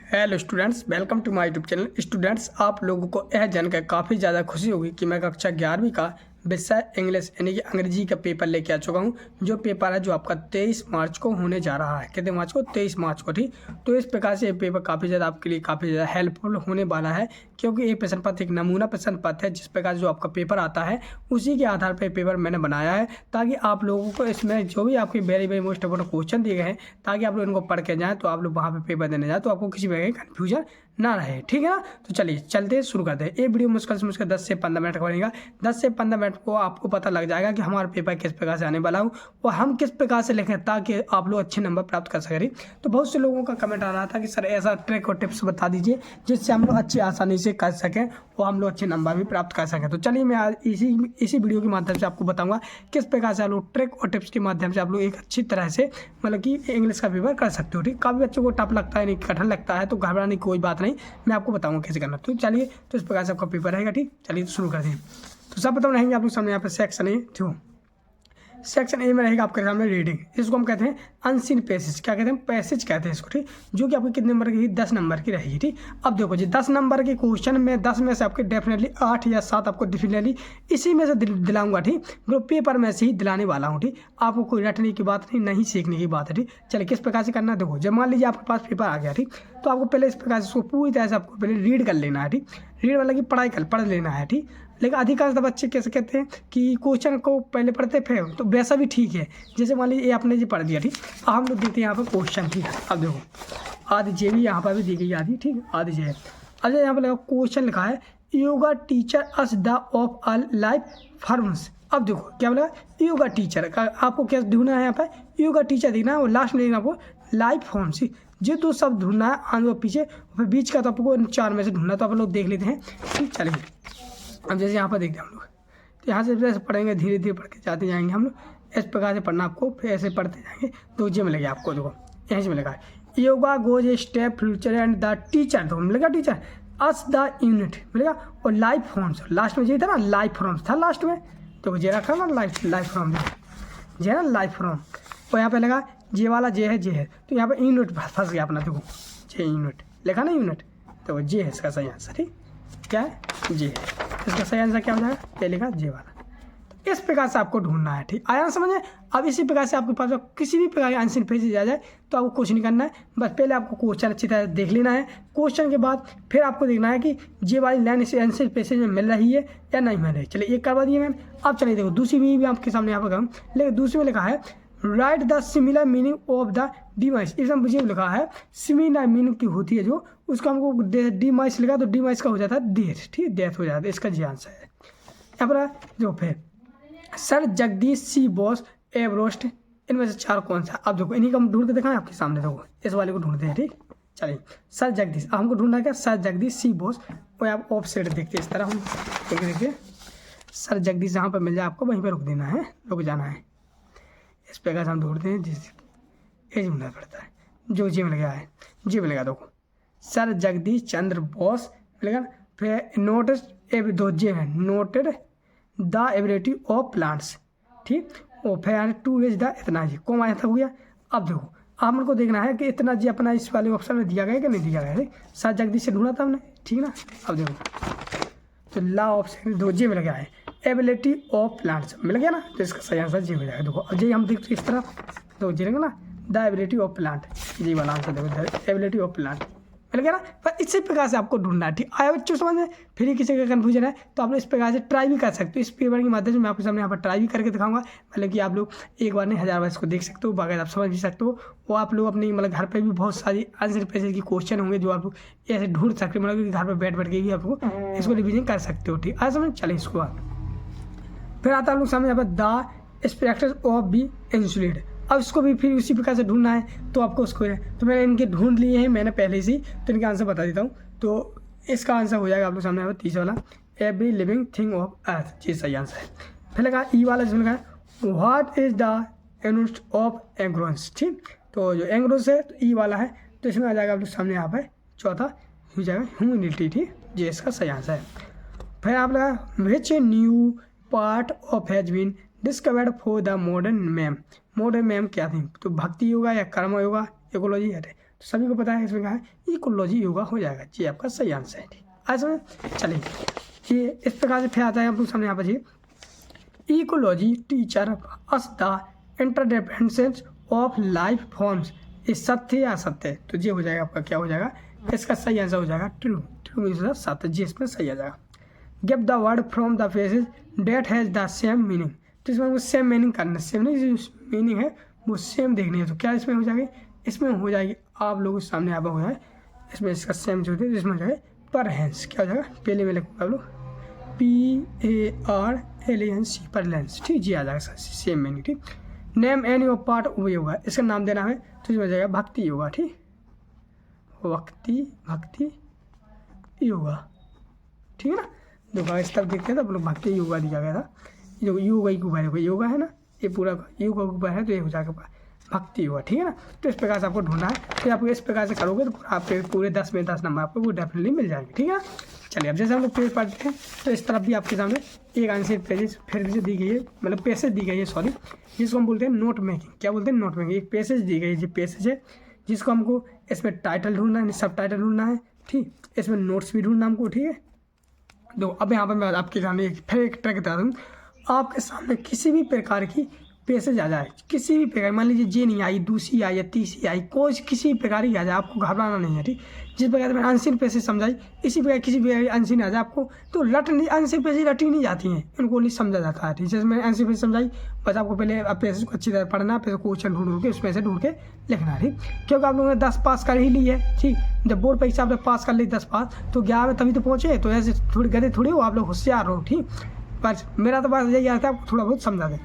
Hello students, welcome to my YouTube channel. Students, आप लोगों को यह जानकर काफ़ी ज़्यादा खुशी होगी कि मैं कक्षा 11वीं का विषय इंग्लिश यानी कि अंग्रेजी का पेपर लेके आ चुका हूँ। जो पेपर है जो आपका 23 मार्च को होने जा रहा है। कितने मार्च को? 23 मार्च को। ठीक, तो इस प्रकार से ये पेपर काफ़ी ज़्यादा आपके लिए काफ़ी ज़्यादा हेल्पफुल होने वाला है, क्योंकि ये प्रश्न पत्र एक नमूना प्रश्न पत्र है। जिस प्रकार जो आपका पेपर आता है उसी के आधार पर पेपर मैंने बनाया है, ताकि आप लोगों को इसमें जो भी आपके very very most important question दिए गए हैं, ताकि आप लोग इनको पढ़ के जाएँ, तो आप लोग वहाँ पे पेपर देने जाए तो आपको किसी प्रकार की कन्फ्यूजन ना रहे। ठीक है ना? तो चलिए चलते हैं, शुरू करते हैं। ये वीडियो मुश्किल से मुश्किल 10 से 15 मिनट का बनेगा। 10 से 15 मिनट को आपको पता लग जाएगा कि हमारा पेपर किस प्रकार से आने वाला हूँ और हम किस प्रकार से लिखें, ताकि आप लोग अच्छे नंबर प्राप्त कर सकें। तो बहुत से लोगों का कमेंट आ रहा था कि सर ऐसा ट्रिक और टिप्स बता दीजिए जिससे हम लोग अच्छी आसानी से कर सकें और हम लोग अच्छे नंबर भी प्राप्त कर सकें। तो चलिए मैं आज इसी वीडियो के माध्यम से आपको बताऊँगा किस प्रकार से आप लोग ट्रिक और टिप्स के माध्यम से आप लोग एक अच्छी तरह से मतलब कि इंग्लिश का पेपर कर सकते हो। ठीक, काफ़ी बच्चों को टफ लगता है, नहीं कठिन लगता है, तो घबराने की कोई बात नहीं, मैं आपको बताऊंगा कैसे करना। तो चलिए, तो इस प्रकार से आपका पेपर रहेगा। ठीक, चलिए तो शुरू करते हैं। तो सब बताओ रहेंगे आप लोग सामने यहाँ पे सेक्शन ए। ठीक, सेक्शन ए में रहेगा आपके सामने रीडिंग। इसको हम कहते हैं अनसीन पैसेज। क्या कहते हैं? पैसेज कहते हैं इसको। ठीक, जो कि आपके कितने नंबर की? 10 नंबर की रहेगी। ठीक, अब देखो जी, 10 नंबर के क्वेश्चन में 10 में से आपके डेफिनेटली 8 या 7 आपको डेफिनेटली इसी में से दिलाऊंगा। ठीक, जो पेपर में से ही दिलाने वाला हूँ। ठीक, आपको कोई रटने की बात नहीं सीखने की बात है। ठीक, चलिए किस प्रकार से करना है देखो। जब मान लीजिए आपके पास पेपर आ गया, ठीक, तो आपको पहले इस प्रकार से इसको पूरी तरह से आपको पहले रीड कर लेना है। ठीक, रीड मतलब कि पढ़ लेना है। ठीक, लेकिन अधिकांश बच्चे कैसे कहते हैं कि क्वेश्चन को पहले पढ़ते फिर, तो वैसा भी ठीक है। जैसे मान लीजिए ये आपने जी पढ़ दिया। ठीक, अब हम लोग देखते हैं यहाँ पर क्वेश्चन। ठीक है, अब देखो आदि जे भी यहाँ पर भी दी गई आदि। ठीक, आदि जे। अब यहाँ पर क्वेश्चन लिखा है, yoga teacher us the of a life forms. अब देखो क्या बोला, योगा टीचर का आपको क्या ढूंढना है? यहाँ पर योगा टीचर देखना है और लास्ट में देखना आपको लाइफ फॉर्म्स। ये दो शब्द ढूंढना है, आगे और पीछे, फिर बीच का तो आपको 4 में से ढूंढना। तो आप लोग देख लेते हैं। ठीक, चलिए अब जैसे यहाँ पर देखते हैं हम लोग, तो यहाँ से जैसे पढ़ेंगे, धीरे धीरे पढ़ के जाते जाएंगे हम लोग। इस प्रकार से पढ़ना आपको, फिर ऐसे पढ़ते जाएंगे तो ये मिलेगा आपको। देखो यहीं से मिलेगा, yoga goes a step future and the teacher. तो मिलेगा टीचर अस द यूनिट मिलेगा, और लाइफ फॉर्म्स लास्ट में ये था ना, लाइफ फॉर्म्स था लास्ट में। तो ये रखा ना लाइफ फॉर्म, ये है ना लाइफ फॉर्म। और यहाँ पे लगा जे वाला जे है, तो यहाँ पे यूनिट फंस गया अपना। देखो जे यूनिट लिखा ना, यूनिट, तो जे है इसका सही आंसर। ठीक, क्या है? जे है इसका सही आंसर। क्या हो जाएगा? ये लिखा जे वाला। तो इस प्रकार से आपको ढूंढना है। ठीक, आया समझ में? अब इसी प्रकार से आपके पास किसी भी प्रकार के आंसर पेज आ जाए तो आपको कुछ नहीं करना है, बस पहले आपको क्वेश्चन अच्छी तरह देख लेना है। क्वेश्चन के बाद फिर आपको देखना है कि जे वाली लाइन इस आंसर पेज में मिल रही है या नहीं मिल रही। चलिए एक करवा दिए मैंने। अब चलिए देखो दूसरी भी आपके सामने यहाँ पर करूँ, लेकिन दूसरी में लिखा है right the similar meaning of the device. इसमें मुझे लिखा है सिमिलर मीनिंग की होती है जो, उसको हमको डिमाइस लिखा, तो डिमाइस का हो जाता है डेथ। ठीक, डेथ हो जाता है, इसका जी आंसर है। यहाँ पर जो फिर सर जगदीश सी बोस एवरोस्ट, इनमें से 4 कौन सा? अब देखो इन्हीं का हम ढूंढ के दिखाएं आपके सामने। देखो इस वाले को ढूंढते हैं। ठीक, चलिए सर जगदीश, अब हमको ढूंढना क्या? सर जगदीश सी बोस। और आप ऑफ साइड देखते हैं इस तरह, हम देखिए सर जगदीश जहाँ पर मिल जाए आपको वहीं पर रुक देना है, रुक जाना है। इस प्रकार से हम ढूंढते हैं, जिससे एज मिलना पड़ता है। जो जी मिल गया है, जी मिलेगा। देखो सर जगदीश चंद्र बोस मिलेगा। फिर नोटिस दो जे है, noted the ability of plants. ठीक, और फिर टू इज द इतना जी कौन आया था हो गया। अब देखो आप हमको देखना है कि इतना जी अपना इस वाले ऑप्शन में दिया गया कि नहीं दिया गया है। सर जगदीश से ढूंढा था हमने। ठीक ना? अब देखो तो ला ऑप्शन दो जी मिल गया है, एबिलिटी ऑफ प्लांट्स मिल गया ना, तो इसका सही आंसर जी हो जाएगा। देखो अब जी हम देखते इस तरफ, तो जी रहेगा ना द एबिलिटी ऑफ प्लांट, जी वाला आंसर देखो, द एबिलिटी ऑफ प्लांट मिल गया ना। पर इसी प्रकार से आपको ढूंढना है। ठीक, आया बच्चों समझ में? फिर किसी का कन्फ्यूजन है तो आप लोग इस प्रकार से ट्राई भी कर सकते हो। इस पेपर के माध्यम से मैं आपके सामने यहाँ पर ट्राई भी करके दिखाऊंगा, मतलब कि आप लोग एक बार नहीं 1000 बार इसको देख सकते हो, बगैर आप समझ भी सकते हो। वो आप लोग अपनी मतलब घर पर भी बहुत सारी आंसर पेज की क्वेश्चन होंगे जो आप लोग ऐसे ढूंढ सकते हो, मतलब कि घर पर बैठ के भी आपको इसको रिविजन कर सकते हो। ठीक, आया समझ? चलिए इसको फिर आता है आप लोग सामने यहाँ पर द स्पेक्ट्रस ऑफ बी इंसुलेट। अब इसको भी फिर उसी प्रकार से ढूंढना है, तो आपको उसको तो मैंने इनके ढूंढ लिए हैं मैंने पहले से, तो इनका आंसर बता देता हूँ। तो इसका आंसर हो जाएगा आप लोग सामने यहाँ पर 30 वाला, every living thing of earth. ये सही आंसर है। फिर लगा ई वाला जिसमें लगा है what is the unit of angstroms. ठीक, तो जो एंग्रोन्स है तो ई वाला है, तो इसमें आ जाएगा आप लोग सामने यहाँ पर चौथा हो जाएगा ह्यूमैनिटी। ठीक, ये इसका सही आंसर है। फिर आप लगा which new part of has been discovered for the modern man. Modern man क्या थी? तो भक्ति योगा या कर्म योगा, इकोलॉजी है। तो सभी को पता है इसमें क्या है, इकोलॉजी योगा हो जाएगा। जी आपका सही आंसर है। ठीक आज समझ। चलिए ये इस प्रकार से फिर आता है आप लोग सामने यहाँ पर जी, ecology teacher us the interdependence of life forms, ये सत्य या असत्य है? तो ये हो जाएगा आपका क्या हो जाएगा, इसका सही आंसर हो जाएगा ट्रू। ट्रू मीन्स सत्य, जी इसमें सही आ जाएगा। Give the word from the faces that has the same meaning, तो इसमें हमको सेम मीनिंग करना, सेम नहीं जो मीनिंग है वो सेम देखनी है। तो क्या इसमें हो जाएगी, इसमें हो जाएगी आप लोगों के सामने यहाँ पर हो जाए, इसमें इसका सेम जो है इसमें हो जाएगा पर हैंस, क्या हो जाएगा पहले में लिखूँगा आप लोग PARLANC पर लेंस। ठीक जी आ जाएगा सेम मीनिंग। ठीक नेम एनी ऑफ पार्ट वो योगा, इसका नाम देना है तो इसमें हो जाएगा भक्ति योगा। ठीक भक्ति योगा, ठीक है ना। देखो इस तरफ देखते हैं तो आप लोग भक्ति योगा दिया गया था, जो योगा के ऊपर योगा है ना, ये पूरा योगा के ऊपर है तो ये हो जाएगा भक्ति योगा। ठीक है ना। तो इस प्रकार से आपको ढूंढना है, तो आपको इस प्रकार से करोगे तो आपके पूरे 10 में 10 नंबर आपको वो डेफिनेटली मिल जाएंगे। ठीक है। चलिए अब जैसे हम लोग पेज पढ़ते हैं तो इस तरफ भी आपके सामने एक आंसर पेजेस फिर से दी गई है, मतलब पैसेज दी गई है, सॉरी, जिसको हम बोलते हैं नोट मेकिंग। क्या बोलते हैं, नोट मेकिंग। एक पैसेज दी गई है, जो पैसेज है जिसको हमको इसमें टाइटल ढूंढना है, सब टाइटल ढूंढना है। ठीक, इसमें नोट्स भी ढूंढना हमको। ठीक है। तो अब यहाँ पर मैं आपके सामने फिर एक ट्रिक बता दूँ, आपके सामने किसी भी प्रकार की पैसेज आ जाए, किसी भी प्रकार, मान लीजिए जे नहीं आई, दूसरी आई या तीसरी आई, कोई किसी भी प्रकार की आ जाए, आपको घबराना नहीं है। ठीक, जिस प्रकार मैंने अनसीन पैसेज समझाई इसी प्रकार किसी प्रकार अनसीन आ जाए आपको तो अनसीन पैसेज रटी नहीं जाती हैं, इनको नहीं समझा जाता है। ठीक, जैसे मैंने अनसीन पैसेज समझाई, बस आपको पहले पैसेज को अच्छी तरह पढ़ना, फिर क्वेश्चन ढूंढ के उसमें से ढूंढ के लिखना। ठीक, क्योंकि आप लोगों ने 10 पास कर ही ली है। ठीक, जब बोर्ड परीक्षा आपने पास कर ली 10 पास तो 11 में तभी तो पहुँचे, तो ऐसे थोड़ी गधे थोड़ी हो, आप लोग होशियार हो। ठीक, बस मेरा तो बस यही आता है आपको थोड़ा बहुत समझा दें।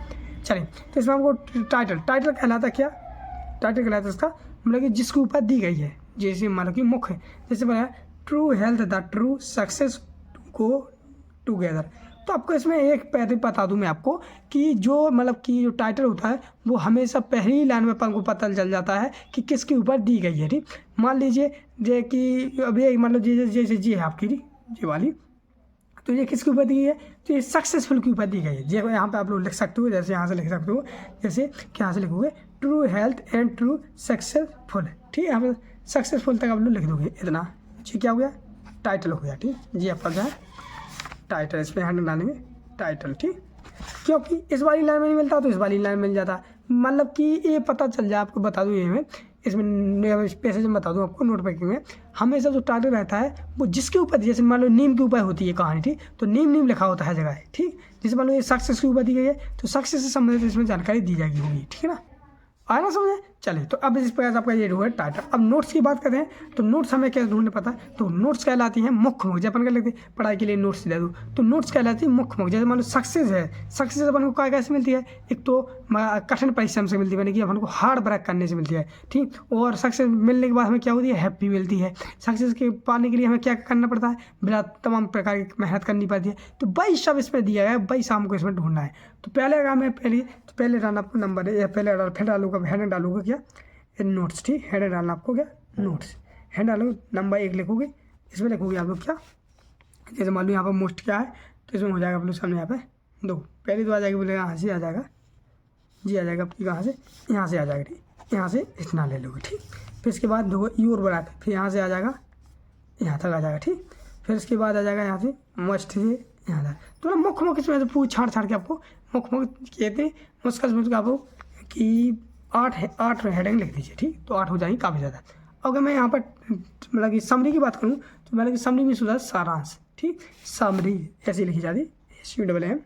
चलिए तो इसमें हमको टाइटल कहलाता क्या, टाइटल कहलाता इसका मतलब कि जिसके ऊपर दी गई है, जैसे मतलब कि मुख्य, जैसे बोला true health the true success go together. तो आपको इसमें एक पहले बता दूं मैं आपको कि जो मतलब कि जो टाइटल होता है वो हमेशा पहली लाइन में अपन को पता चल जाता है कि किसके ऊपर दी गई है। ठीक, मान लीजिए जे कि अभी मतलब जैसे जी है आपकी जी वाली, तो ये किसके ऊपर दी गई है, तो ये सक्सेसफुल के ऊपर दी गई है। जो यहाँ पे आप लोग लिख सकते हो, जैसे यहाँ से लिख सकते हो, जैसे कि यहाँ से लिखोगे true health and true successful. ठीक है, यहाँ पे सक्सेसफुल तक आप लोग लिख दोगे इतना। जी क्या हो गया, टाइटल हो गया। ठीक, जी आपका क्या है टाइटल, इसमें हैंड डालेंगे टाइटल। ठीक, क्योंकि इस वाली लाइन में नहीं मिलता तो इस वाली लाइन में मिल जाता, मतलब कि ये पता चल जाए। आपको बता दूँ ये मैं इसमें पैसेज में बता दूँ आपको, नोट पेकिंग में हमेशा जो टाइटल रहता है वो जिसके ऊपर, जैसे मान लो नीम के ऊपर होती है कहानी। ठीक, तो नीम लिखा होता है जगह। ठीक, जैसे मान लो ये सक्सेस के ऊपर दी गई है तो सक्सेस से संबंधित इसमें जानकारी दी जाएगी होगी। ठीक है ना, आया ना समझे। चलिए तो अब इस प्रकार से आपका ये हुआ टाइटल। अब नोट्स की बात करते हैं तो नोट्स हमें क्या ढूंढने पता है, तो नोट्स कहलाती हैं मुख्य मुख्य। अपन क्या लिखते हैं, पढ़ाई के लिए नोट्स दे दूँ तो नोट्स कहलाती है मुख्य मुख्य। जैसे मान लो सक्सेस है, सक्सेस अपन को क्या कैसे मिलती है, एक तो कठिन परिश्रम से मिलती है, यानी कि अपन को हार्ड वर्क करने से मिलती है। ठीक, और सक्सेस मिलने के बाद हमें क्या होती है, हैप्पी मिलती है। सक्सेस के पाने के लिए हमें क्या करना पड़ता है, बिना तमाम प्रकार की मेहनत करनी पड़ती है। तो वही सब इसमें दिया गया है, वही शाम को इसमें ढूंढना है। तो पहले काम है पहले डालना आपको नंबर है, या पहले फिर डालूंगा हैंड डालूंगा क्या नोट्स। ठीक, हेड डालना आपको क्या नोट्स, हेड डालो नंबर 1 लिखोगे, इसमें लिखोगे आप लोग क्या, जैसे मान लो यहाँ पर मोस्ट क्या है तो इसमें हो जाएगा आप लोग सामने यहाँ पे 2, पहली तो आ जाएगी बोले यहाँ से आ जाएगा, जी आ जाएगा आपकी कहाँ से, यहाँ से आ जाएगा। ठीक, यहाँ से इतना ले लोगे। ठीक, फिर इसके बाद दो यूर बढ़ा के फिर यहाँ से आ जाएगा, यहाँ तक आ जाएगा। ठीक, फिर इसके बाद आ जाएगा यहाँ से मस्ट से यहाँ तक। तो मुख्य मुख्य इसमें पूछ छाड़ के आपको मुख्य मुख्य कहते हैं, मुश्किल आपको कि 8 हेडिंग लिख दीजिए। ठीक, तो 8 हो जाएंगी काफ़ी ज़्यादा। अगर मैं यहाँ पर मतलब कि समरी की बात करूँ तो मतलब कि समरी में सुधा सारांश। ठीक, समरी ऐसी लिखी जाती है, SUM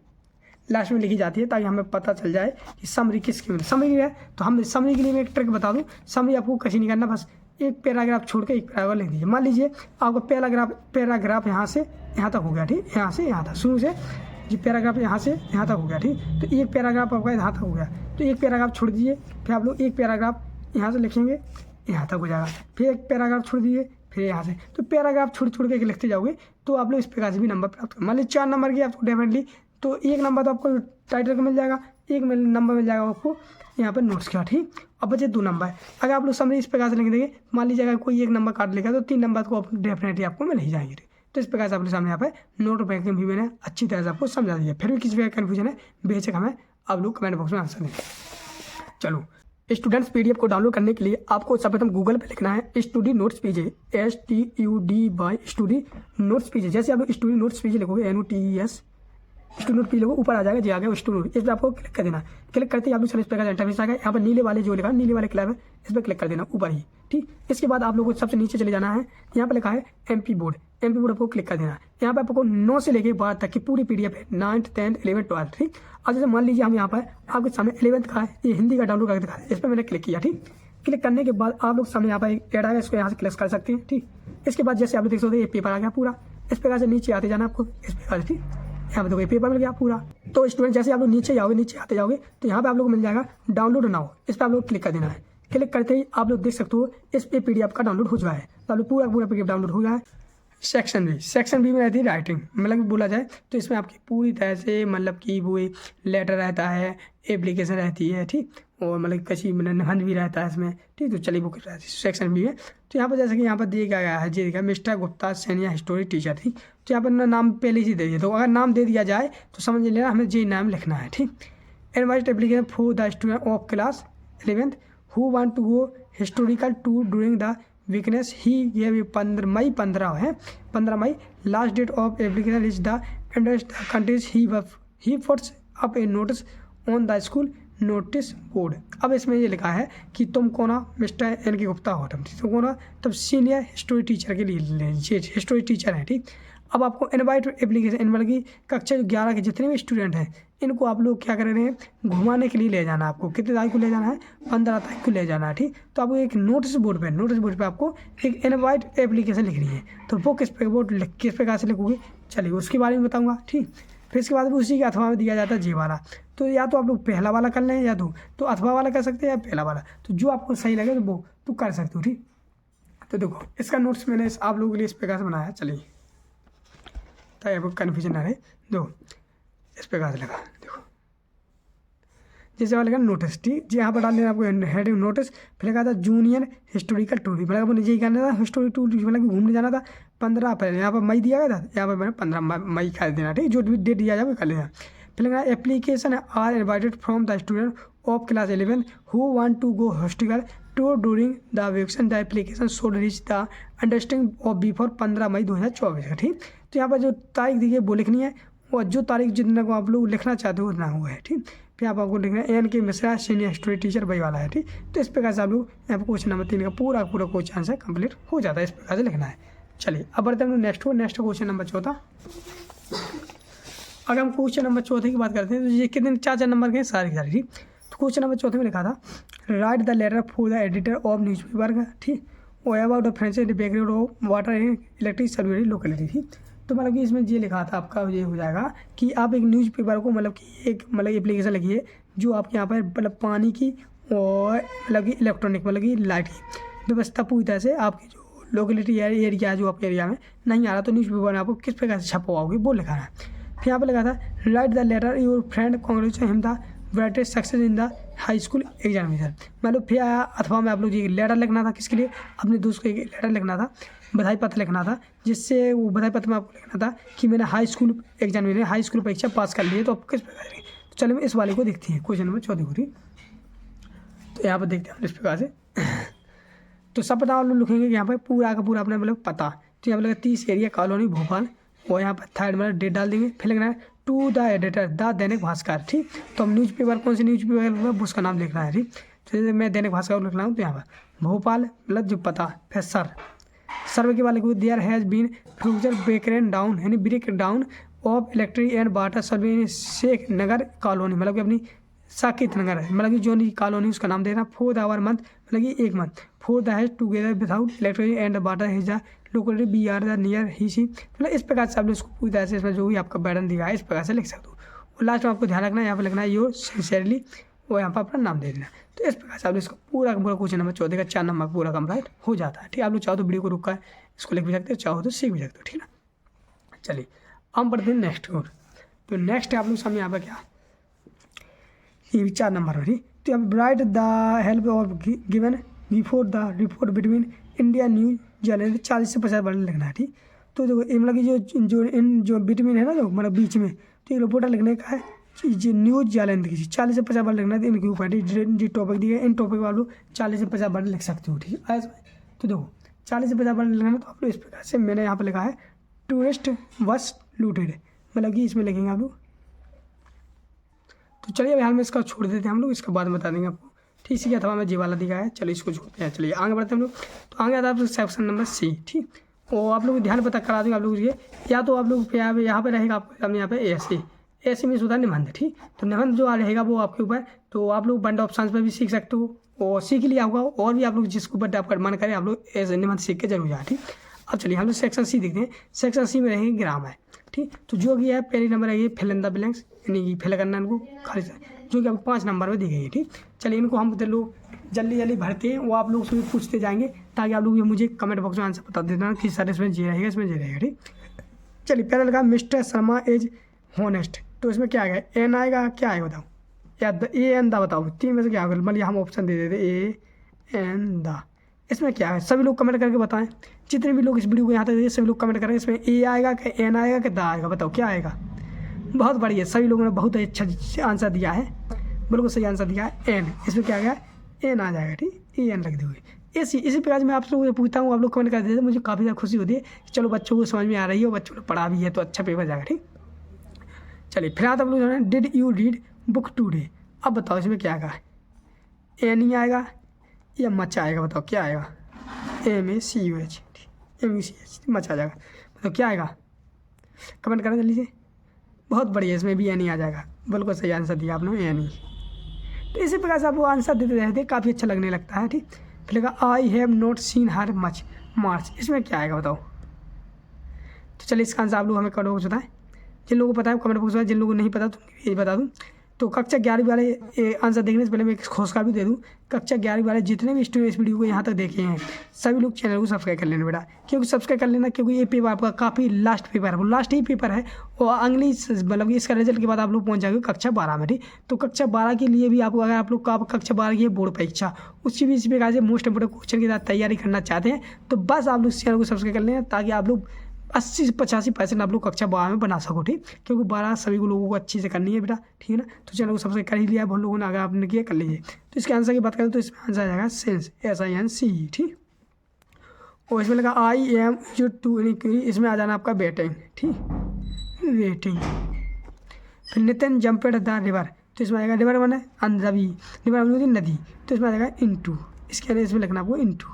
लास्ट में लिखी जाती है ताकि हमें पता चल जाए कि समरी किसकी मिली। समरी है तो हम समरी के लिए मैं एक ट्रिक बता दूँ, समरी आपको कहीं नहीं करना, बस एक पैराग्राफ छोड़ के एक पैराग्राफ लिख दीजिए। मान लीजिए आपका पैराग्राफ यहाँ से यहाँ तक हो गया। ठीक, यहाँ से यहाँ तक शुरू से जी पैराग्राफ यहाँ से यहाँ तक हो गया। ठीक, तो एक पैराग्राफ आपका यहाँ तक हो गया तो एक पैराग्राफ छोड़ दीजिए, फिर आप लोग एक पैराग्राफ यहाँ से लिखेंगे, यहाँ तक हो जाएगा। फिर एक पैराग्राफ छोड़ दीजिए, फिर यहाँ से, तो पैराग्राफ छोड़ के लिखते जाओगे तो आप लोग इस प्रकार से भी नंबर प्राप्त करें। मान लीजिए 4 नंबर की आपको डेफिनेटली, तो 1 नंबर तो आपको टाइटल का मिल जाएगा, 1 नंबर मिल जाएगा आपको यहाँ पर नोट्स का। ठीक, अब बचे 2 नंबर। अगर आप लोग समरी इस प्रकार से लिख देंगे, मान लीजिए अगर कोई 1 नंबर काट लेगा तो 3 नंबर को डेफिनेटली आपको मिल ही जाएंगे। तो इस प्रकार से अपने सामने यहाँ पे नोट पेकिंग भी मैंने अच्छी तरह से आपको समझा दिया। फिर भी किसी प्रकार कन्फ्यूजन है बेशक हमें आप लोग कमेंट बॉक्स में आंसर दें। चलो स्टूडेंट्स पीडीएफ को डाउनलोड करने के लिए आपको सर्वप्रथम गूगल पे लिखना है स्टडी नोट्स पीजे, STUDY स्टडी नोट्स पीजे। जैसे आप स्टडी नोट्स पीजे लिखोगे NOTES स्टूडेंट पी लोगो ऊपर आ जाएगा, जी आ गया स्टूडेंट। इस पर आपको क्लिक कर देना। क्लिक करते ही आप लोग सर्विस पैकेज इंटरफेस आ गया। यहाँ पर नीले वाले जो लिखा है नीले वाले क्लैब है, इस पर क्लिक कर देना ऊपर ही, ठीक। इसके बाद आप लोगों को सबसे नीचे चले जाना है, यहाँ पर लिखा है MP बोर्ड, MP बोर्ड आपको क्लिक कर देना। यहाँ पर आपको 9 से लेकर 12 तक की पूरी PDF है, 9th 10th 11th 12th, ठीक। और जैसे मान लीजिए हम यहाँ पर आपके सामने 11th का है, ये हिंदी का डाउनलोड करके दिखा है, इस पर मैंने क्लिक किया, ठीक। क्लिक करने के बाद आप लोग सामने यहाँ पर एक ऐड आएगा, इसको यहाँ से क्लिक कर सकते हैं, ठीक। इसके बाद जैसे आप लोग देख सकते हैं ये पेपर आ गया पूरा, इस प्रकार से नीचे आते जाना आपको, इस प्रकार से, ठीक। यहाँ पे देखो ये पेपर मिल गया पूरा। तो स्टूडेंट जैसे आप लोग नीचे जाओगे, नीचे आते जाओगे तो यहाँ पे आप लोग को मिल जाएगा डाउनलोड नाउ, इस पर आप लोग क्लिक कर देना है। क्लिक करते ही आप लोग देख सकते हो इस पे PDF का डाउनलोड हो चुका है। तो आप लोग पूरा PDF डाउनलोड हो गया है। सेक्शन बी में रहती है राइटिंग, मतलब बोला जाए तो इसमें आपकी पूरी तरह से मतलब कि वो लेटर रहता है, एप्लीकेशन रहती है, ठीक। और मतलब कसी निबंध भी रहता है इसमें, ठीक। तो चलिए बुक रहती है सेक्शन बी में। तो यहाँ पर जैसे कि यहाँ पर दिया गया है, जी देखा मिस्टर गुप्ता सैनिया हिस्टोरी टीचर, ठीक। तो यहाँ पर नाम पहले से दे दिया, तो अगर नाम दे दिया जाए तो समझ लेना हमें जी नाम लिखना है, ठीक। Invite application for the student of class 11th who want to go historical tour during the weakness he ये 15 मई 15 है, 15 मई last date of application is the countries he puts up a notice on the school notice board. अब इसमें ये लिखा है कि तुम कौन मिस्टर एन के गुप्ता हो, तुम कौन तब सीनियर हिस्टोरी टीचर के लिए हिस्टोरी टीचर हैं, ठीक। अब आपको इनवाइट एप्लीकेशन मतलब कि कक्षा 11 के जितने भी स्टूडेंट हैं इनको आप लोग क्या कर रहे हैं घुमाने के लिए ले जाना है। आपको कितने तारीख को ले जाना है, 15 तारीख को ले जाना है, ठीक। तो आपको एक नोटिस बोर्ड पे आपको एक इनवाइट एप्लीकेशन लिखनी है। तो वो किस प्रकार से लिखोगे चलिए उसके बारे में बताऊँगा, ठीक। फिर इसके बाद उसी के अथवा में दिया जाता है जी वाला। तो या तो आप लोग पहला वाला कर लें या तो अथवा वाला कर सकते हैं या पहला वाला, तो जो आपको सही लगे तो वो तो कर सकते हो, ठीक। तो देखो इसका नोट्स मैंने आप लोगों के लिए इस प्रकार से बनाया, चलिए ताकि आपको कन्फ्यूजन ना रहे। दो इस प्रकार से लगा, देखो जैसे वाला लिखा नोटिस, ठीक। जी यहाँ पर डाल देना आपको हेडिंग नोटिस, फिर लिखा था जूनियर हिस्टोरिकल टूर, मतलब आपको निजी करना था हिस्टोरिक टूर, मतलब कि घूमने जाना था 15 अप्रैल, यहाँ पर मई दिया गया था, यहाँ पर मैंने 15 मई कर देना, ठीक। जो भी डेट दिया जाए वो कर लेना। फिर लिखा application are invited from the student of class 11 who want to go historical tour during the vacation the application should reach the understanding of before 15 May 2024 का, ठीक। तो यहाँ पर जो तारीख दी है वो लिखनी है और जो तारीख जितना को आप लोग लिखना चाहते हो उतना हुआ है, ठीक। फिर आपको लिखना है NK Mishra senior history teacher वही वाला है, ठीक। तो इस प्रकार से आप लोग यहाँ पर क्वेश्चन नंबर 3 का पूरा क्वेश्चन आंसर कंप्लीट हो जाता है, इस प्रकार से लिखना है। चलिए अब बढ़ते हैं नेक्स्ट क्वेश्चन नंबर 14। अगर हम क्वेश्चन नंबर 14 की बात करते हैं तो ये कितने 4 नंबर के सारे ठीक। तो क्वेश्चन नंबर 14 में लिखा था write the letter for the editor of newspaper का, ठीक। और about the frequent background of water and electric service locality, ठीक। तो मतलब कि इसमें ये लिखा था आपका ये हो जाएगा कि आप एक न्यूज़ पेपर को मतलब कि एक मतलब एप्लीकेशन लिखिए जो आपके यहाँ पर मतलब पानी की और मतलब कि इलेक्ट्रॉनिक मतलब कि लाइट की व्यवस्था पूरी तरह से आपकी जो लोकेलिटी एरिया जो आपके एरिया में नहीं आ रहा तो न्यूज़ पेपर में आपको किस प्रकार से छपवाओगे वो लिखा है। फिर यहाँ पर लिखा था write the letter your friend congratulation him the greatest success in the high school examination. मतलब फिर अथवा में आप लोग ये लेटर लिखना था किसके लिए, अपने दोस्त को एक लेटर लिखना था, बधाई पत्र लिखना था, जिससे वो बधाई पत्र में आपको लिखना था कि मैंने हाई स्कूल परीक्षा पास कर ली है। तो आप किस प्रकार की, तो चलिए इस वाले को देखते हैं क्वेश्चन नंबर 14 को, ठीक। तो यहाँ पर देखते हैं इस प्रकार से। तो सब पता आप लोग लिखेंगे कि यहाँ पर पूरा का पूरा अपना मतलब पता, तो यहाँ पर लगा 30 एरिया कॉलोनी भोपाल, और यहाँ पर थर्ड मतलब डेट डाल देंगे। फिर लिखना है to the editor the Dainik Bhaskar, ठीक। तो हम न्यूज़ पेपर कौन सी न्यूज़ पेपर उसका नाम लिखना है, ठीक। तो जैसे मैं दैनिक भास्कर लिख रहा हूँ तो यहाँ पर भोपाल मतलब जो पता, फिर सर्वे के वाले को there has been future breakdown of electric and water survey in Sheikh Nagar colony, मतलब कि अपनी साकित नगर है, मतलब कि जो कॉलोनी उसका नाम देना। 4 आवर मंथ मतलब कि एक month, 4 the has together without electric and water his the locality be are the near he sea, मतलब इस प्रकार से आप लोग इसको पूरी तरह से इसमें जो भी आपका बैटन दिया है इस प्रकार से लिख सकते हो। और लास्ट में आपको ध्यान रखना है यहाँ पर लिखना है योर सिंसियरली, और यहाँ पर अपना नाम दे देना। तो इस प्रकार से आप इसको पूरा क्वेश्चन नंबर 14 का 4 नंबर पूरा कंप्लीट हो जाता है, ठीक। आप लोग चाहो तो वीडियो को रुक कर इसको लिख भी सकते हो, चाहो तो सीख भी सकते हो, ठीक ना। चलिए हम पढ़ते हैं नेक्स्ट और। तो नेक्स्ट आप लोग सामने यहाँ पर क्या ये 4 नंबर, ठीक। तो अब right the help of given before the report between India news journal 40 से 50 वर्ड लिखना है, ठीक। तो देखो मतलब कि जो बिटवीन है ना जो मतलब बीच में, तो एक रिपोर्टर लिखने का है न्यूज़ जालन की 40 से 50 वर्ड लिखना है इनके ऊपर जो टॉपिक दिए इन टॉपिक वालों 40 से 50 वर्ड लिख सकते हो। ठीक है, तो देखो 40 से 50 वर्ड लिखना है तो आप लोग इस प्रकार से मैंने यहाँ पर लिखा है टूरिस्ट बस लूटेड, मतलब कि इसमें लिखेंगे आप लोग। तो चलिए अब हाल में इसका छोड़ देते हैं हम लोग, इसके बाद बता देंगे आपको। ठीक है, अथवा में जी वाला दिखा है, चलिए इसको छोड़ते हैं। चलिए आगे बढ़ते हैं हम लोग। तो आगे आता है आप लोग सेक्शन नंबर सी। ठीक, और आप लोग ध्यान पता करा दूँगा आप लोग ये, या तो आप लोग यहाँ पे रहेगा आपको सामने यहाँ पे ऐसे में होता है निबंध। ठीक, तो निबंध जो रहेगा वो आपके ऊपर, तो आप लोग बंड ऑप्शन पर भी सीख सकते हो और सीख लिया होगा, और भी आप लोग जिसके ऊपर आपका मन करे आप लोग ऐसे निबंध सीख के जरूर जाए। ठीक, अब चलिए हम लोग सेक्शन सी देखते हैं। सेक्शन सी में रहेंगे ग्रामर। ठीक, तो जो कि है पहली नंबर है फिल इन द ब्लैंक्स, यानी कि फिल करना इनको खाली, जो कि आपको 5 नंबर में दी गई है। ठीक, चलिए इनको हम लोग जल्दी भरते हैं, वो आप लोग से पूछते जाएंगे ताकि आप लोग ये मुझे कमेंट बॉक्स में आंसर बता देना कि सर इसमें जे रहेगा, इसमें जे रहेगा। ठीक, चलिए पहले लगा मिस्टर शर्मा इज हॉनेस्ट, तो इसमें क्या आएगा, एन आएगा, क्या आएगा बताओ, या ए एन दा बताओ, 3 में से क्या होगा। मतलब हम ऑप्शन दे देते ए एन दा, इसमें क्या है सभी लोग कमेंट करके बताएं। जितने भी लोग इस वीडियो को यहाँ तक देखिए सभी लोग कमेंट करें, इसमें ए आएगा कि एन आएगा कि दा आएगा, बताओ क्या आएगा। बहुत बढ़िया, सभी लोगों ने बहुत अच्छा आंसर दिया है, बिल्कुल सही आंसर दिया है एन। इसमें क्या गया, एन आ जाएगा। ठीक, ए एन रख दोगे। इसी प्रकार मैं आप लोगों से पूछता हूँ, आप लोग कमेंट कर देते, मुझे काफ़ी ज़्यादा खुशी होती है। चलो बच्चों को समझ में आ रही है और बच्चों ने पढ़ा भी है तो अच्छा पेपर जाएगा। ठीक, चलिए फिर आप लोग जो है did you read book today, अब बताओ इसमें क्या आएगा, एन ही आएगा या मच आएगा, बताओ क्या आएगा, MACUH, MUCH मच आ जाएगा, बताओ क्या आएगा, कमेंट करें जल्दी से। बहुत बढ़िया, इसमें भी एन ही आ जाएगा, बिल्कुल सही आंसर दिया आप लोग, एन ही। तो इसी प्रकार से आप लोग आंसर देते रहते हैं, काफ़ी अच्छा लगने लगता है। ठीक, फिर लगा I have not seen her much March, इसमें क्या आएगा बताओ। तो चलिए इसका आंसर आप लोग हमें कमेंट बॉक्स बताएं, जिन लोगों को पता है कमेंट बॉक्स में, जिन लोगों को नहीं पता तो ये बता दूं। तो कक्षा 11वीं वाले आंसर देखने से पहले मैं एक खोसका भी दे दूं, कक्षा 11वीं वाले जितने भी स्टूडेंट इस वीडियो को यहाँ तक देखे हैं सभी लोग चैनल को सब्सक्राइब कर लेना बेटा, क्योंकि सब्सक्राइब कर लेना, क्योंकि ये पेपर आपका काफ़ी लास्ट पेपर है, वो लास्ट ही पेपर है और अगली मतलब इसका रिजल्ट के बाद आप लोग पहुँच जाएंगे कक्षा 12 में। ठीक, तो कक्षा 12 के लिए भी आपको, अगर आप लोग का कक्षा 12 की बोर्ड परीक्षा उसकी भी इसी प्रकार से मोस्ट इंपोर्टेंट क्वेश्चन के साथ तैयारी करना चाहते हैं तो बस आप लोग इस चैनल को सब्सक्राइब कर लें ताकि आप लोग 80 से 85% आप लोग कक्षा 12 में बना सको। ठीक, क्योंकि 12 सभी लोगों को अच्छे से करनी है बेटा, ठीक है ना। तो चैनल को सब्सक्राइब कर ही लिया है बहुत लोगों ने, अगर आपने किया कर लीजिए। तो इसके आंसर की बात करें तो इसमें आंसर आ जाएगा सेंस, SINCE। ठीक, और इसमें लगा I am you to inquiry, इसमें आ जाना आपका बेटिंग। ठीक, वेटिंग। फिर नितिन जम्पेड द रिवर, तो इसमें आएगा रिवर मैंने अंधवी, रिवर नदी, तो इसमें आ जाएगा इंटू, इसके अंदर इसमें लिखना आपको इंटू।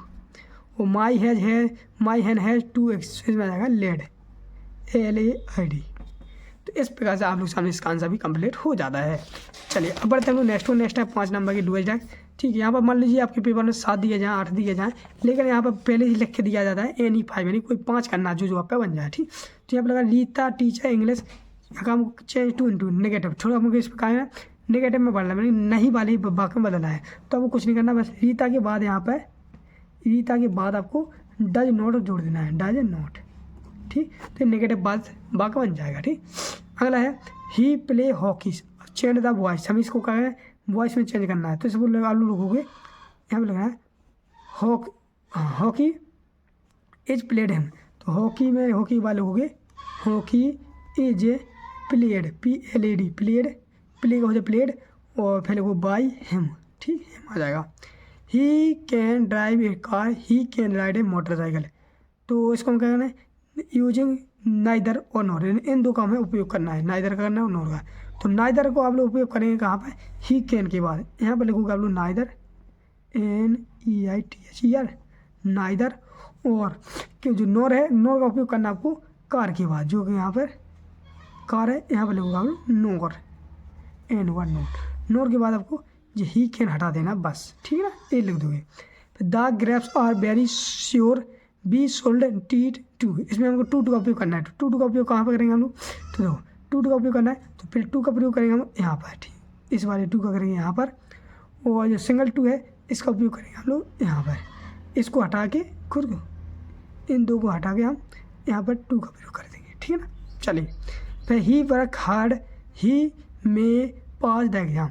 और माई हैन हैज़ 2 एक्स, इसमें आ जाएगा लेड, LAID। तो इस प्रकार से आप लोग सामने इसका आंसर भी कंप्लीट हो जाता है। चलिए अब बढ़ते हैं हम लोग नेक्स्ट है 5 नंबर की डुअल टैग। ठीक है, यहाँ पर मान लीजिए आपके पेपर में 7 दिए जाएँ 8 दिए जाएँ, लेकिन यहाँ पर पहले ही लिख के दिया जाता है any 5, यानी कोई 5 करना जो आपका बन जाए। ठीक, तो यहाँ पर लगा रीता टीचर इंग्लिश, हम चेंज टू इंटू नेगेटिव, थोड़ा हमको इस प्रकार है नेगेटिव में बदलना, मैंने नहीं वाली बाकी में बदलना है, तो आपको कुछ नहीं करना, बस रीता के बाद यहाँ पर रीता के बाद आपको डज नॉट जोड़ देना है, डज नॉट। ठीक, तो नेगेटिव बाद बाका बन जाएगा। ठीक, अगला है he play hockey, change the voice, हम इसको क्या है वॉइस में चेंज करना है, तो इसको आप लोग लोगोगे यहाँ पे लगना है हॉकी इज प्लेड हिम, तो हॉकी में हॉकी वाले होगे hockey is played, PLAD played, play का हो जाए प्लेड और फिर वो बाई हिम। ठीक, हिम आ जाएगा। He can drive A car, he can ride A motorcycle, तो इसको हम क्या करना है यूजिंग नाइदर और नॉर, इन दो का हमें उपयोग करना है, नाइदर का करना है और नॉर का। तो नाइदर को आप लोग उपयोग करेंगे कहाँ पर, ही कैन के बाद यहाँ पर लिखोगे आप लोग नाइदर, NEITHER नाइदर, और कि जो नॉर है नॉर का उपयोग करना आपको कार के बाद, जो कि यहाँ पर कार है यहाँ पर लिखोगे आप लोग नॉर, N1 नॉर के बाद आपको ये ही कैन हटा देना बस। ठीक है ना, ये लिख दोगे। फिर the grapes are very sure be sold eat to, इसमें हमको टू का उपयोग करना है, टू का उपयोग कहाँ पर करेंगे हम लोग, तो देखो टू का उपयोग करना है तो फिर टू का प्रयोग करेंगे हम यहाँ पर। ठीक, इस वाले टू का करेंगे यहाँ पर, और जो सिंगल टू है इसका उपयोग करेंगे हम लोग यहाँ पर, इसको हटा के खुद को इन दो को हटा के हम यहाँ पर टू का प्रयोग कर देंगे। ठीक है ना, चलिए फिर he work hard he may pass the exam,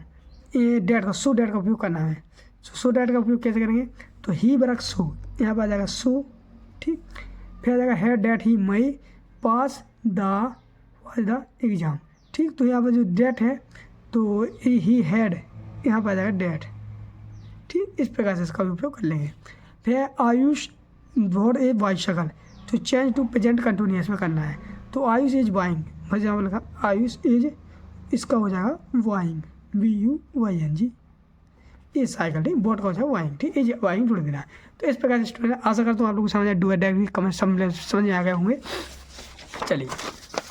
date का सो डेट का उपयोग करना है, सो डेट का उपयोग कैसे करेंगे, तो ही वर्क सो यहाँ पर आ जाएगा सो। ठीक, फिर आ जाएगा है that he may pass the exam. ठीक, तो यहाँ पर जो डेट है तो ही हैड यहाँ पर आ जाएगा डेट, ठीक। इस प्रकार से इसका भी उपयोग कर लेंगे। फिर आयुष वॉट ए बाइसाइकिल, तो चेंज टू प्रेजेंट कंटिन्यूअस में करना है। तो आयुष इज बाइंग, बस यहाँ पर लिखा आयुष इज, इसका हो जाएगा वाइंग, VUYNG, ये साइकिल, ठीक। बोट का हो जाएगा वाइंग, ठीक। ये वाइंग जोड़ देना है। तो इस प्रकार से स्टूडेंट आशा करता हूँ आप लोगों को समझ आए, डू डायरेक्टली कमेंट समझ में आ गए होंगे। चलिए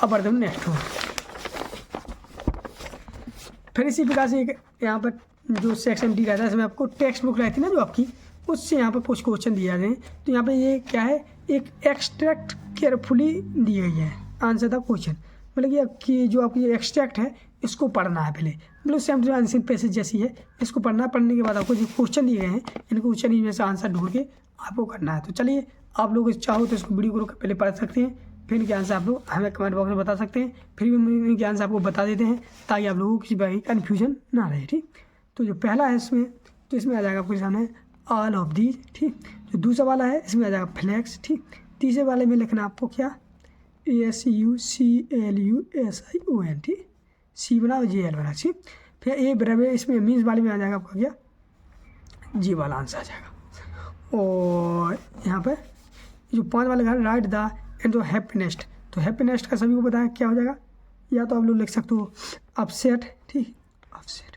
अब बढ़ते हैं नेक्स्ट हो। फिर इसी प्रकार से एक यहाँ पर जो सेक्शन डी रहता है, इसमें आपको टेक्स्ट बुक रहती है ना जो आपकी, उससे यहाँ पर कुछ क्वेश्चन दिया गए। तो यहाँ पे ये क्या है, एक एक्सट्रैक्ट केयरफुली दी गई है, आंसर द क्वेश्चन, मतलब कि जो आपकी एक्सट्रैक्ट है इसको पढ़ना है पहले, मतलब सेम टू आंसर पैसेज जैसी है, इसको पढ़ना, पढ़ने के बाद आपको जो क्वेश्चन दिए गए हैं इन क्वेश्चन में से आंसर ढूंढ के आपको करना है। तो चलिए आप लोग चाहो तो इसको वीडियो को पहले पढ़ सकते हैं, फिर इनके आंसर आप लोग हमें कमेंट बॉक्स में बता सकते हैं, फिर भी इनके आंसर आपको बता देते हैं ताकि आप लोगों को किसी प्रकार की कन्फ्यूजन ना रहे, ठीक। तो जो पहला है इसमें, तो इसमें आ जाएगा आपके सामने ऑल ऑफ दीज, ठीक। जो दूसरा वाला है इसमें आ जाएगा फ्लैक्स, ठीक। तीसरे वाले में लिखना आपको क्या, ASUCLUSION, ठीक। सी बना और JL बना, ठीक। फिर ए बराबर इसमें मीन्स वाले में आ जाएगा आपका क्या, जी वाला आंसर आ जाएगा। और यहाँ पर जो 5 वाले का राइट द एंड जो हैप्पीनेस्ट, तो हैप्पीनेस्ट का सभी को पता है क्या हो जाएगा, या तो आप लोग लिख सकते हो अपसेट, ठीक, अपसेट,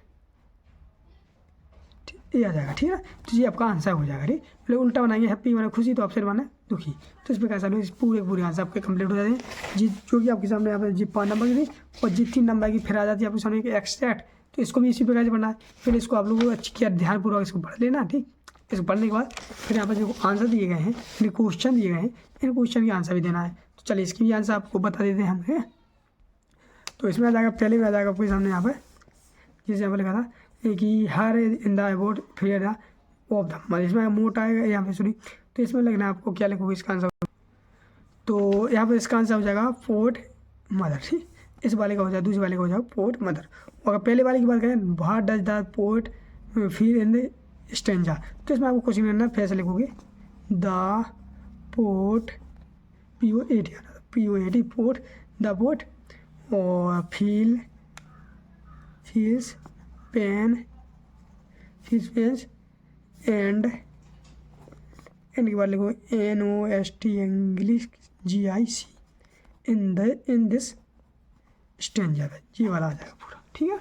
ठीक, ये आ जाएगा, ठीक है। तो ये आपका आंसर हो जाएगा, ठीक। मतलब उल्टा बनाएंगे, हैप्पी बना खुशी, तो अपसेट बना दुखी। तो इस प्रकार से पूरे आंसर आपके कंप्लीट हो जाते हैं, जो कि आपके सामने यहाँ पर जी 5 नंबर की थी और जी 3 नंबर की फिर आ जाती है आपके सामने एक एक्सट्रैक्ट, तो इसको भी इसी प्रकार से पढ़ना है। फिर इसको आप लोगों को अच्छी क्या ध्यानपूर्वक इसको पढ़ लेना, ठीक। इसको पढ़ने के बाद फिर यहाँ पर जो आंसर दिए गए हैं, इन क्वेश्चन दिए गए हैं, इन क्वेश्चन के आंसर भी देना है। तो चलिए इसकी भी आंसर आपको बता देते हैं हम, है। तो इसमें आ जाएगा, पहले में आ जाएगा आपके सामने यहाँ पर, जैसे यहाँ पर लिखा था कि हर इन द अबाउट फिर द ऑफ द, मतलब इसमें मोट आएगा यहाँ पे, सॉरी। तो इसमें लगना है आपको क्या लिखोगे इसका आंसर, तो यहाँ पर इसका आंसर हो जाएगा पोर्ट मदर, ठीक। इस वाले का हो जाएगा, दूसरे वाले का हो जाएगा पोर्ट मदर। और अगर पहले वाले की बात करें, what does the port feel in the stanza, तो इसमें आपको कुछ नहीं करना, फिर से लिखोगे the port POAT port, the port, और फील्स पेन एंड के बाद लिखो NOST English GIC in this stanza, ये वाला आ जाएगा पूरा, ठीक है।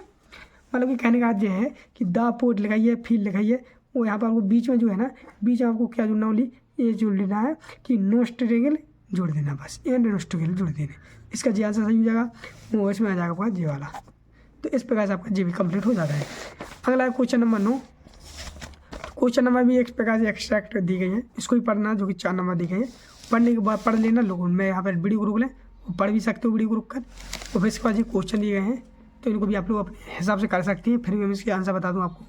मतलब कि कहने का अर्थ ये है कि द पोर्ट लिखाइए, फील लिखाइए, और यहाँ पर आपको बीच में जो है ना, बीच में आपको क्या जुड़ना होली, ये जुड़ लेना है कि नोस्ट्रेगल जोड़ देना, बस एंड नोस्ट्रेगल जोड़ देना, इसका जी आंसर सही हो जाएगा, वो इसमें आ जाएगा आपका जी वाला। तो इस प्रकार से आपका जी भी कंप्लीट हो जाता है। अगला है क्वेश्चन नंबर 9। क्वेश्चन नंबर भी एक प्रकार से एक्सट्रैक्ट दी गई है, इसको भी पढ़ना, जो कि 4 नंबर दी गई है। पढ़ने के बाद पढ़ लेना लोगों, मैं यहाँ पर वीडियो को रोक लें, पढ़ भी सकते हो वीडियो को रोक कर। और फिर इसके बाद जो क्वेश्चन दिए गए हैं तो इनको भी आप लोग अपने हिसाब से कर सकते हैं, फिर भी मैं इसके आंसर बता दूँ आपको,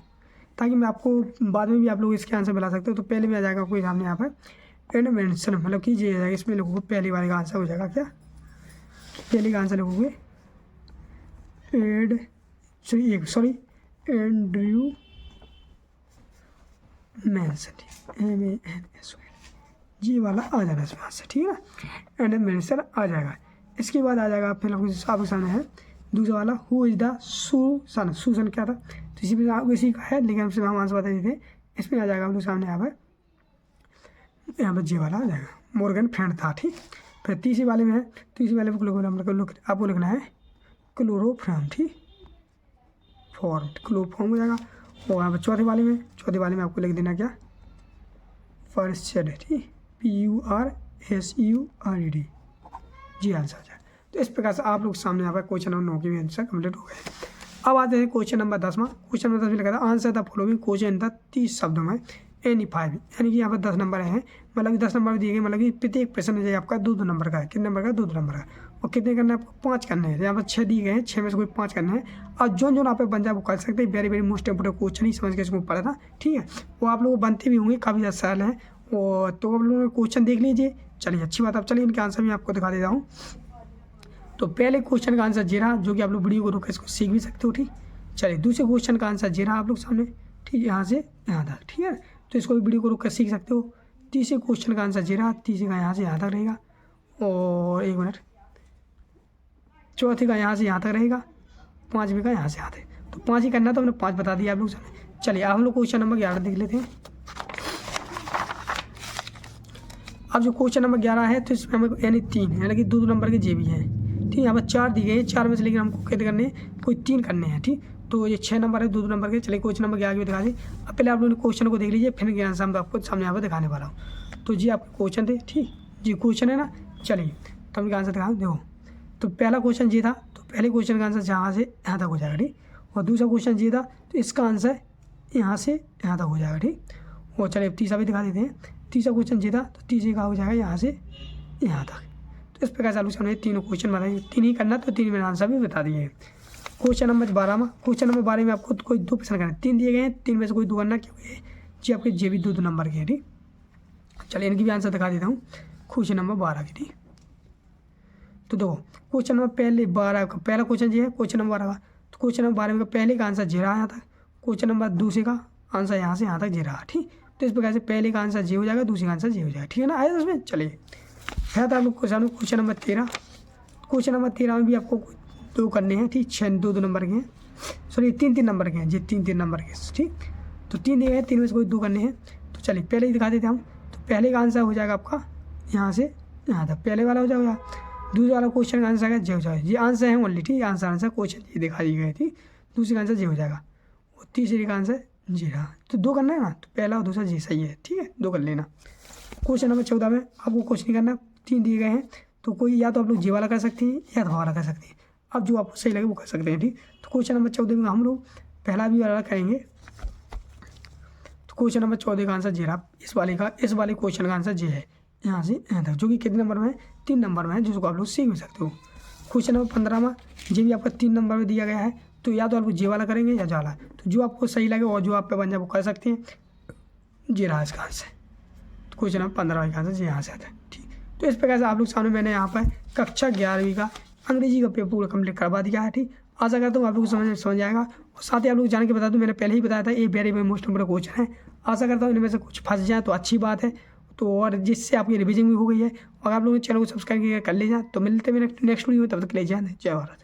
ताकि मैं आपको बाद में भी आप लोग इसके आंसर बता सकते हो। तो पहले में आ जाएगा आपको सामने यहाँ पर इन्वेंशन, मतलब कि ये जाएगा, इसमें लोगों को पहले वाले का आंसर हो जाएगा क्या, पहले का आंसर लिखोगे एंड्रयू मैनसन, MANSON, जी वाला आ जाना इसमें आंसर, ठीक है। एंड मैनसन आ जाएगा। इसके बाद आ जाएगा फिर आपके सामने है दूसरा वाला, who is the Susan, Susan क्या था, तो इसी में इसी का है, लेकिन हमसे हम आंसर बता देते हैं। इसमें आ जाएगा आप लोग सामने यहाँ पर जी वाला आ जाएगा, मॉर्गन फ्रेंड था, ठीक। फिर तीसरे वाले में है, तीसरे वाले आपको लिखना है क्लोरोफॉर्म, ठीक, फॉर्म, क्लोरोफॉर्म हो जाएगा। और यहाँ पर चौथे वाले में आपको लिख देना क्या, फर्स्ट, ठीक, PURSURED, जी आंसर आ जाए। तो इस प्रकार से आप लोग सामने यहाँ पर क्वेश्चन नंबर 9 के भी आंसर कंप्लीट हो गए। अब आते हैं क्वेश्चन नंबर 10वां। क्वेश्चन नंबर 10 में लिखा था आंसर द फॉलोइंग क्वेश्चन था 30 शब्दों में एनी 5, यानी कि यहाँ पर 10 नंबर हैं, मतलब कि 10 नंबर दिए गए, मतलब कि प्रत्येक प्रश्न है आपका 2 नंबर का है। कितने नंबर का, 2 नंबर का। और कितने करना है आपको, 5 करने हैं। यहाँ पर 6 दिए गए हैं, 6 में से कोई 5 करने हैं। और जो यहाँ पे बन जाए वो कर सकते हैं। वेरी मोस्ट इंपोर्टेंट क्वेश्चन ही समझ के इसको पढ़ा था, ठीक है। वो आप लोग बनते भी होंगे, काफ़ी ज़्यादा सरल है। और तो आप लोग क्वेश्चन देख लीजिए। चलिए अच्छी बात, अब चलिए इनके आंसर भी आपको दिखा देता हूँ। तो पहले क्वेश्चन का आंसर जे रहा, जो कि आप लोग वीडियो को रोक इसको सीख भी सकते हो, ठीक। चलिए दूसरे क्वेश्चन का आंसर जे रहा आप लोग सामने, ठीक, यहाँ से यहाँ तक, ठीक है। तो इसको भी वीडियो को रोक कर सीख सकते हो। तीसरे क्वेश्चन का आंसर जे रहा, तीसरे का यहाँ से यहाँ तक रहेगा। और 1 मिनट, चौथे का यहाँ से यहाँ तक रहेगा, 5वें का यहाँ से यहाँ तक। तो 5 ही करना, तो हमने 5 बता दिया आप लोग सामने। चलिए अब हम लोग क्वेश्चन नंबर 11 देख लेते हैं। अब जो क्वेश्चन नंबर 11 है तो इसमें हमें यानी 3 यानी कि 2 नंबर के जे भी हैं, ठीक है। यहाँ पर 4 दिए गए हैं, 4 में से लेकिन हमको कितने करने हैं, कोई 3 करने हैं, ठीक। तो ये 6 नंबर है 2 नंबर के। चलिए क्वेश्चन नंबर 11 भी दिखा दी। अब पहले आप लोगों ने क्वेश्चन को देख लीजिए, फिर के आंसर मैं आपको सामने यहाँ पर दिखाने वाला हूँ। तो जी आपके क्वेश्चन थे, ठीक जी क्वेश्चन है ना। चलिए तो हम आंसर दिखाओ। देखो तो पहला क्वेश्चन ये था, तो पहले क्वेश्चन का आंसर जहाँ से यहाँ तक हो जाएगा, ठीक। और दूसरा क्वेश्चन ये था, तो इसका आंसर यहाँ से यहाँ तक हो जाएगा, ठीक। और चलिए तीसरा भी दिखा देते हैं। तीसरा क्वेश्चन ये था, तो तीसरे का हो जाएगा यहाँ से यहाँ तक। तो इस प्रकार से आप लोग सामने तीनों क्वेश्चन बताइए, 3 ही करना, तो 3 मैंने आंसर भी बता दिए। क्वेश्चन नंबर 12 में, क्वेश्चन नंबर 12 में आपको कोई 2 प्रश्न करना है, 3 दिए गए हैं, 3 में से कोई 2 करना, क्योंकि जी आपके जे भी 2 नंबर के हैं, ठीक। चलिए इनकी भी आंसर दिखा देता हूँ क्वेश्चन नंबर 12 की, ठीक। तो देखो क्वेश्चन नंबर पहले 12 का पहला क्वेश्चन ये है, क्वेश्चन नंबर 12 का। तो क्वेश्चन नंबर 12 का पहले का आंसर 0 यहाँ तक, क्वेश्चन नंबर दूसरे का आंसर यहाँ से यहाँ तक 0, ठीक। तो इस प्रकार से पहले का आंसर जे हो जाएगा, दूसरे का आंसर जे हो जाएगा, ठीक है ना। आया उसमें। चलिए फिर था आप लोग क्वेश्चन नंबर 13। क्वेश्चन नंबर 13 में भी आपको 2 करने हैं, ठीक। 6 2 नंबर के हैं, सॉरी 3 नंबर के हैं जी, 3 नंबर के, ठीक। तो 3 दिए हैं, 3 में से कोई 2 करने हैं। तो चलिए पहले ही दिखा देते हैं हम। तो पहले का आंसर हो जाएगा आपका यहाँ से यहाँ तक, पहले वाला हो जाएगा। दूसरे वाला क्वेश्चन का आंसर है जे हो जाएगा, ये आंसर है ओनली, ठीक। आंसर क्वेश्चन ये दिखा दिए गए, ठीक। दूसरे का आंसर जे हो जाएगा और तीसरे का आंसर जी रहा। तो 2 करना है ना, तो पहला और दूसरा जी सही है, ठीक है, 2 कर लेना। क्वेश्चन नंबर 14 में आपको कुछ नहीं करना, 3 दिए गए हैं, तो कोई या तो आप लोग जे वाला कर सकते हैं या तो वाला कर सकते हैं। अब जो आपको सही लगे वो कर सकते हैं, ठीक। तो क्वेश्चन नंबर 14 में हम लोग पहला भी वाला करेंगे। तो क्वेश्चन नंबर 14 का आंसर जे रहा, इस वाले क्वेश्चन का आंसर जे है यहाँ से यहाँ तक, जो कि कितने नंबर में है, 3 नंबर में है, जिसको आप लोग सीख भी सकते हो। क्वेश्चन नंबर 15 में जे भी आपका 3 नंबर में दिया गया है, तो या तो आप लोग जे वाला करेंगे या जा वाला, तो जो आपको सही लगे और जो आप पे बन जाए वो कर सकते हैं। जे रहा इसका आंसर। तो क्वेश्चन नंबर 15 का आंसर जे यहाँ से आता है, ठीक। तो इस प्रकार से आप लोग सामने मैंने यहाँ पर कक्षा 11वीं का अंग्रेजी का पेपर पूरा कंप्लीट करवा दिया है, ठीक। आशा करता हूँ आप लोग को समझ आएगा। और साथ ही आप लोग जान के बता दूँ, मैंने पहले ही बताया था ये वेरी मोस्ट इंपोर्टेंट क्वेश्चन है। आशा करता हूँ इनमें से कुछ फंस जाए तो अच्छी बात है, तो और जिससे आपकी रिविजन भी हो गई है। और आप लोगों ने चैनल को सब्सक्राइब कर ले जाए। तो मिलते हैं नेक्स्ट वीडियो में, तब तक ले जाए। जय भारत।